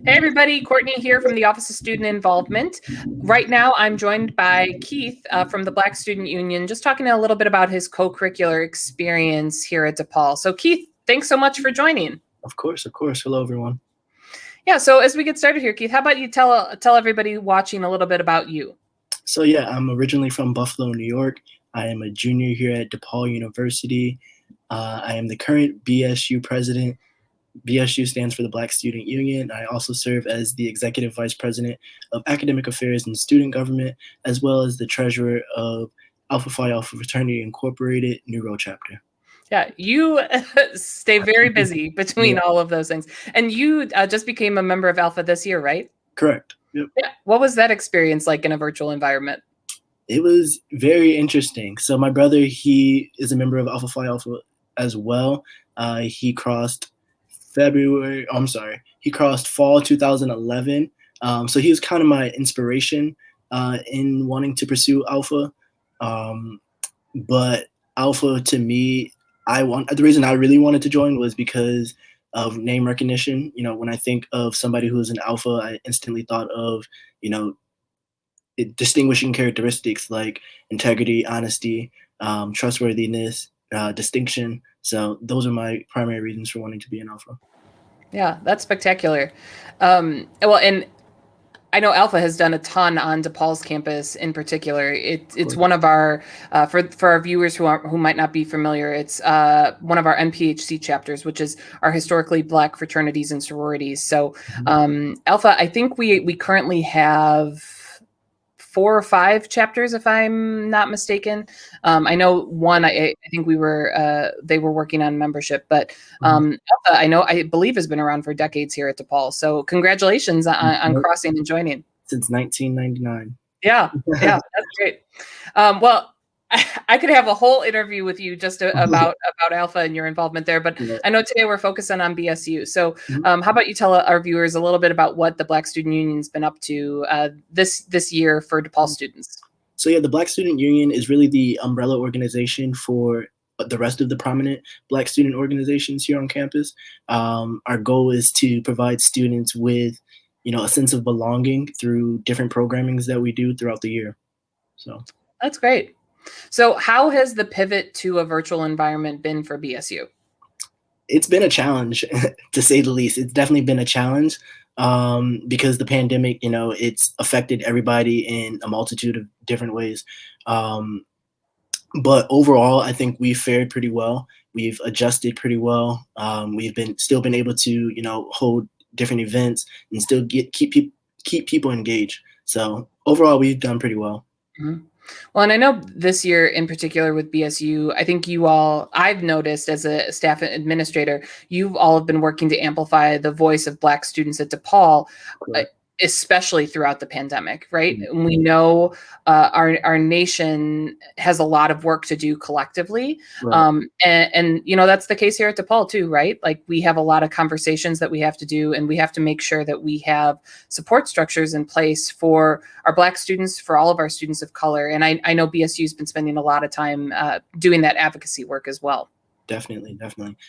Hey everybody, Courtney here from the Office of Student Involvement. Right now I'm joined by Keith from the Black Student Union, just talking a little bit about his co-curricular experience here at DePaul. So Keith, thanks so much for joining. Of course. Hello, everyone. Yeah, so as we get started here, Keith, how about you tell everybody watching a little bit about you? So yeah, I'm originally from Buffalo, New York. I am a junior here at DePaul University. I am the current BSU president. BSU stands for the Black Student Union. I also serve as the executive vice president of academic affairs and student government, as well as the treasurer of Alpha Phi Alpha Fraternity Incorporated, Neuro Chapter. Yeah, you stay very busy between all of those things. And you just became a member of Alpha this year, right? Correct. Yep. Yeah. What was that experience like in a virtual environment? It was very interesting. So my brother, he is a member of Alpha Phi Alpha as well. He crossed he crossed fall 2011. So he was kind of my inspiration in wanting to pursue Alpha. But Alpha to me, the reason I really wanted to join was because of name recognition. You know, when I think of somebody who's an Alpha, I instantly thought of, distinguishing characteristics like integrity, honesty, trustworthiness, distinction. So those are my primary reasons for wanting to be an Alpha. Yeah, that's spectacular. Well, and I know Alpha has done a ton on DePaul's campus in particular. It's one of our, for our viewers who might not be familiar, it's one of our NPHC chapters, which is our historically Black fraternities and sororities. So Alpha, I think we currently have 4 or 5 chapters, if I'm not mistaken. I know one, I think they were working on membership, but Alpha, I believe has been around for decades here at DePaul. So congratulations on crossing and joining. Since 1999. Yeah, that's great. Well, I could have a whole interview with you just about Alpha and your involvement there, but I know today we're focusing on BSU. So how about you tell our viewers a little bit about what the Black Student Union's been up to this year for DePaul students? So yeah, the Black Student Union is really the umbrella organization for the rest of the prominent Black student organizations here on campus. Our goal is to provide students with, a sense of belonging through different programmings that we do throughout the year. So that's great. So how has the pivot to a virtual environment been for BSU? It's been a challenge, to say the least. It's definitely been a challenge because the pandemic, it's affected everybody in a multitude of different ways. But overall, I think we've fared pretty well. We've adjusted pretty well. We've still been able to, hold different events and still keep people engaged. So overall, we've done pretty well. Mm-hmm. Well, and I know this year in particular with BSU, I think I've noticed as a staff administrator, you've all have been working to amplify the voice of Black students at DePaul, especially throughout the pandemic, right? Mm-hmm. We know our nation has a lot of work to do collectively. Right. And that's the case here at DePaul too, right? Like we have a lot of conversations that we have to do, and we have to make sure that we have support structures in place for our Black students, for all of our students of color. And I know BSU's been spending a lot of time doing that advocacy work as well. Definitely.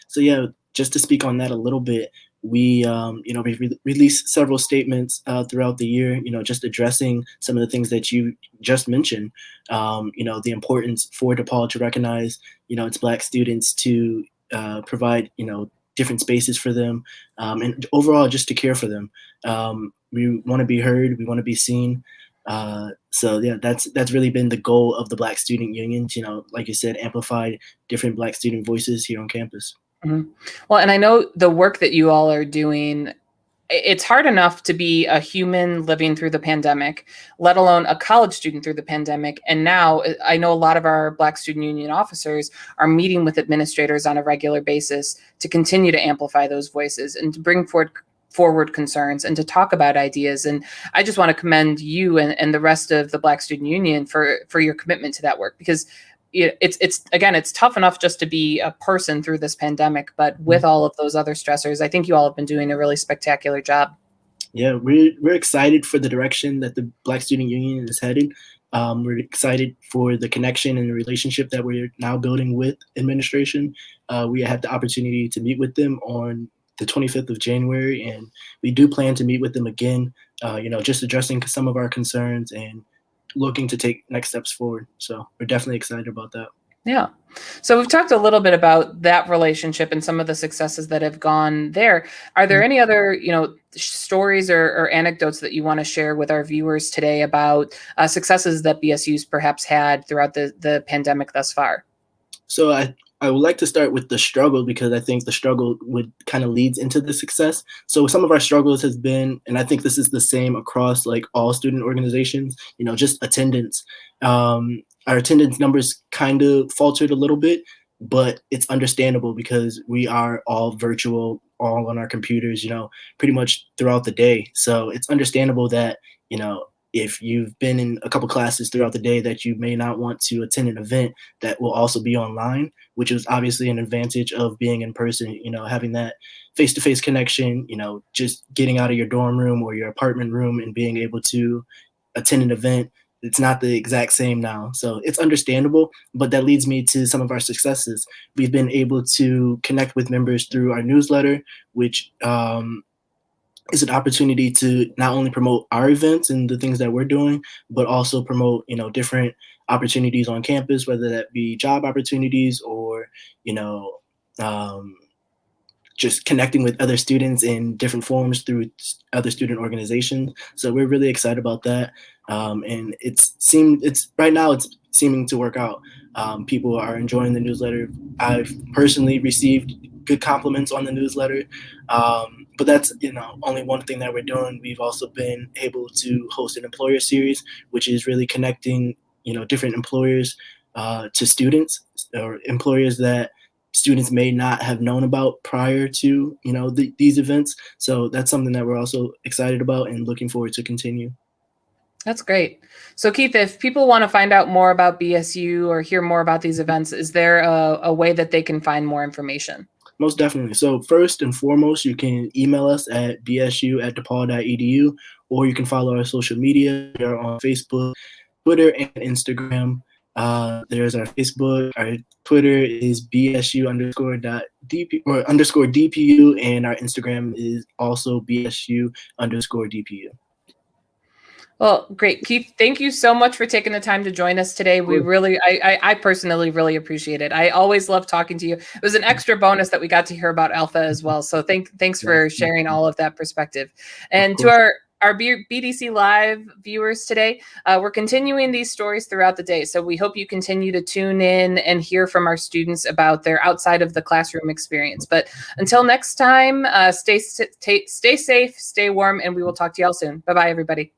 So yeah, just to speak on that a little bit, we released several statements throughout the year, just addressing some of the things that you just mentioned, the importance for DePaul to recognize, its Black students, to provide, different spaces for them, and overall just to care for them. We want to be heard, we want to be seen. So yeah, that's really been the goal of the Black Student Union, like you said, amplify different Black student voices here on campus. Mm-hmm. Well, and I know the work that you all are doing, it's hard enough to be a human living through the pandemic, let alone a college student through the pandemic. And now I know a lot of our Black Student Union officers are meeting with administrators on a regular basis to continue to amplify those voices and to bring forward concerns and to talk about ideas. And I just want to commend you and the rest of the Black Student Union for your commitment to that work, because it's tough enough just to be a person through this pandemic, but with all of those other stressors, I think you all have been doing a really spectacular job. Yeah, we're excited for the direction that the Black Student Union is headed. We're excited for the connection and the relationship that we're now building with administration. We had the opportunity to meet with them on the 25th of January, and we do plan to meet with them again, just addressing some of our concerns and looking to take next steps forward. So we're definitely excited about that. Yeah. So we've talked a little bit about that relationship and some of the successes that have gone there. Are there any other, stories or anecdotes that you want to share with our viewers today about successes that BSU's perhaps had throughout the pandemic thus far? So I would like to start with the struggle, because I think the struggle would kind of leads into the success. So some of our struggles has been, and I think this is the same across like all student organizations, just attendance. Our attendance numbers kind of faltered a little bit, but it's understandable because we are all virtual, all on our computers, pretty much throughout the day. So it's understandable that, if you've been in a couple classes throughout the day, that you may not want to attend an event that will also be online, which is obviously an advantage of being in person, having that face-to-face connection, just getting out of your dorm room or your apartment room and being able to attend an event. It's not the exact same now. So it's understandable, but that leads me to some of our successes. We've been able to connect with members through our newsletter, which is an opportunity to not only promote our events and the things that we're doing, but also promote, different opportunities on campus, whether that be job opportunities or, um, just connecting with other students in different forms through other student organizations. So we're really excited about that. And it's right now it's seeming to work out. People are enjoying the newsletter. I've personally received good compliments on the newsletter. But that's, only one thing that we're doing. We've also been able to host an employer series, which is really connecting, different employers to students, or employers that students may not have known about prior to, these events. So that's something that we're also excited about and looking forward to continue. That's great. So Keith, if people want to find out more about BSU or hear more about these events, is there a way that they can find more information? Most definitely. So first and foremost, you can email us at bsu@depaul.edu, or you can follow our social media. We are on Facebook, Twitter, and Instagram. There's our Facebook. Our Twitter is BSU_DP or _DPU, and our Instagram is also BSU_DPU. Well, great. Keith, thank you so much for taking the time to join us today. We really, I personally really appreciate it. I always love talking to you. It was an extra bonus that we got to hear about Alpha as well. So thanks for sharing all of that perspective. And to our BDC Live viewers today, we're continuing these stories throughout the day. So we hope you continue to tune in and hear from our students about their outside of the classroom experience. But until next time, stay safe, stay warm, and we will talk to you all soon. Bye-bye, everybody.